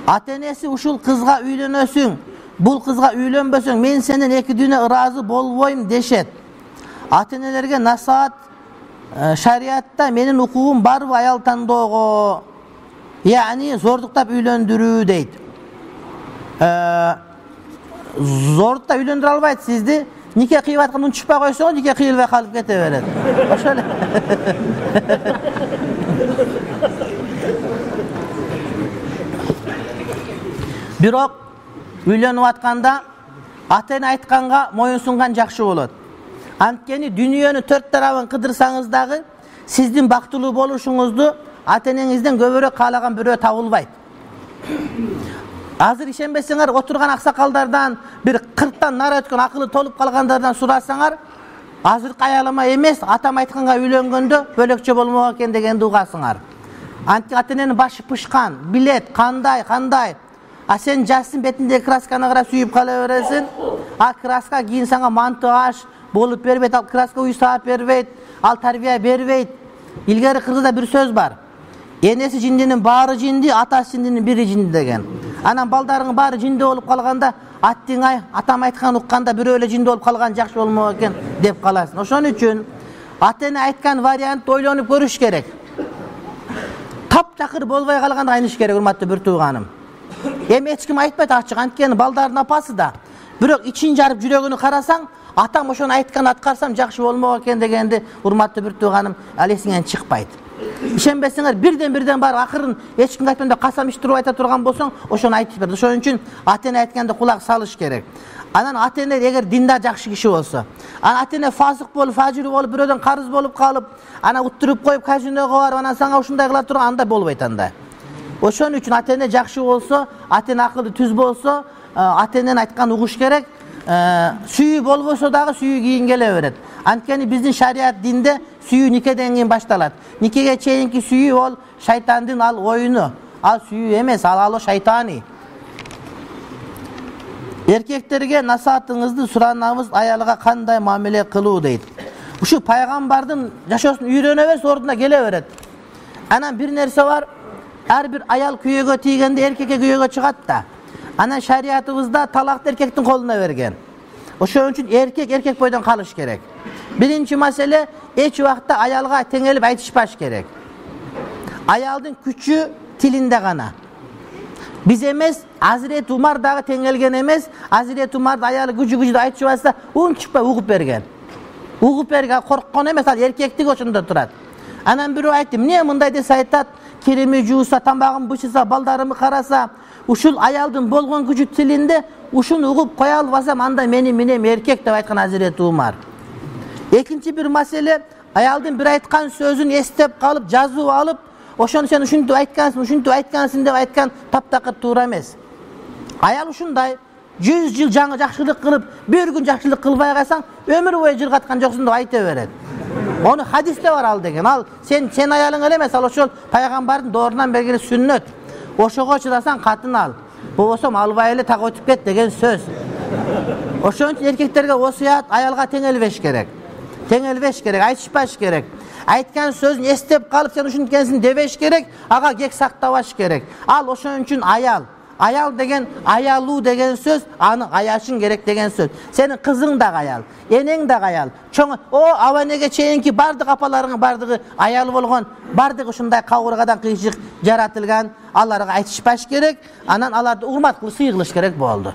Ата-энеси ушул кызга үйлөнөсүң, бул кызга үйлөнбөсөң, мен сенден эки дүйнө ыраазы болбойм дешет. Ата-энелерге насаат шариатта менин укугум барбы аял тандоого? Яни зордуктап үйлөндүрүү дейт. Зордуктап үйлөндүрө албайт сизди. Нике кыйып аткан унчукпай койсоңуз, нике кыйылбай калып кете берет. Ошо эле. Бирок үйлөнүп атканда ата-эне айтканга моюн сунган жакшы болот. Анткени дүйнөнүн төрт тарабын кыдырсаңыз дагы сиздин бактылуу болушуңузду ата-энеңизден көбүрөөк каалаган бирөө табылбайт. Азыр ишенбесеңер, отурган аксакалдардан, бир 40тан нара өткөн акылы толуп калгандардан сурасаңар, азыркы аялыма эмес, атам айтканга үйлөнгөндө бөлөкчө болмок экен дегенди угасыңар. Анткени ата-эненин башы пышкан, билет кандай. А сен жастын бетиндеги красканы карап сүйүп кала бересиң. А краска кийин сага манты аш болуп бербейт, ал краска үй саап бербейт, ал тарбия бербейт. Илгери кыргызда бир сөз бар. Энеси жиндинин баары жинди, атасы жиндинин бири жинди деген. Анан балдарыңын баары жинди болуп калганда, аттиң атам айткан укканда бирөө эле жинди болуп калган жакшы болмок экен деп каласың. Ошон үчүн ата-эне айткан вариантты ойлонуп көрүш керек. Таптакыр болбой калганда айныш керек, урматтуу бир тууганым. Эми эч ким айтпайт ачык, анткени балдардын апасы да. Бирок ичин жарып жүрөгүнү карасаң, атам ошону айткан аткарсам жакшы болмок экен дегенди, урматтуу бир тууганым, ал эсиңен чыкпайт. Ишенбесеңер, бирден барып акырын эч кимге айтпайм деп касам иштирип айта турган болсоң, ошону айтып бер. Ошон үчүн ата-эне айтканда кулак салыш керек. Анан ата-эне эгер диндар жакшы киши болсо, анан ата-эне фасык болуп, фажир болуп, бирөөдөн карыз болуп калып, анан уттуруп коюп казиного барып, анан сага ушундай кыла турган, анда болбойт анда. Ошон үчүн ата-эне жакшы болсо, ата-эне акылы түз болсо, ата-эненин айтканын угуш керек. Сүйүү болбосо дагы сүйүү кийин келе берет. Анткени биздин шариат динде сүйүү никеден кийин башталат. Никеге чейинки сүйүү ол шайтандын ал оюну. Ал сүйүү эмес, ал шайтани. Эркектерге насаатыңызды суранабыз, аялга кандай мамиле кылуу дейт. Ушу пайгамбардын жашоосун үйрөнө берсе ордуна келе берет. Анан бир нерсе бар, ар бир аял күйөөгө тийгенде эркекке күйөөгө чыгат да. Анан шариатыбызда талакты эркектин колуна берген. Ошон үчүн эркек бойдон калыш керек. Биринчи маселе, эч убакта аялга теңелип айтышпаш керек. Аялдын күчү тилинде гана. Биз эмес, Азирет Умар дагы теңелген эмес. Азирет Умарды аялы күчү айтышып атса, унчукпай угуп берген. Угуп берген, корккон эмес, ал эркектик ошондо турат. Анан бирөө айтты, эмне мындай десе айтат, кирими жууса, тамагын бышыса, балдарымы караса, ушул аялдын болгон күчү тилинде ушуну угуп кое албасам, анда менин минем эркек деп айткан Азирет Умар. Экинчи бир маселе, аялдын бир айткан сөзүн эстеп калып, жазып алып, ошону сен ушинтип айткансың деп айткан таптакыр туура эмес. Аял ушундай 100 жыл жаңы жакшылык кылып, бир күн жакшылык кылбай калсаң, өмүр бою жыргаткан жоксуң деп айта берет. Ону хадисте бар ал деген. Ал сен аялың эле эмес, ал ошол пайгамбардын доорунан берген сүннөт. Ошого чыдасаң катын ал. Болбосо албай эле так өтүп кет деген сөз. Ошон үчүн эркектерге осуят, аялга теңелбеш керек. Айтышпаш керек. Айткан сөзүн эстеп калып, сен ушинткенсиң дебеш керек, ага кек сактабаш керек. Ал ошон үчүн аял. Аял деген, аялуу деген сөз, аны аяшың керек деген сөз. Сенин кызың да аял, энең да аял. Чоң, абанеге чейинки бардык апаларың бардыгы аял болгон, бардыгы ушундай кабыргадан кыйшык жаратылган. Аларга айтышпаш керек, анан аларды урмат кылып сый кылыш керек болду.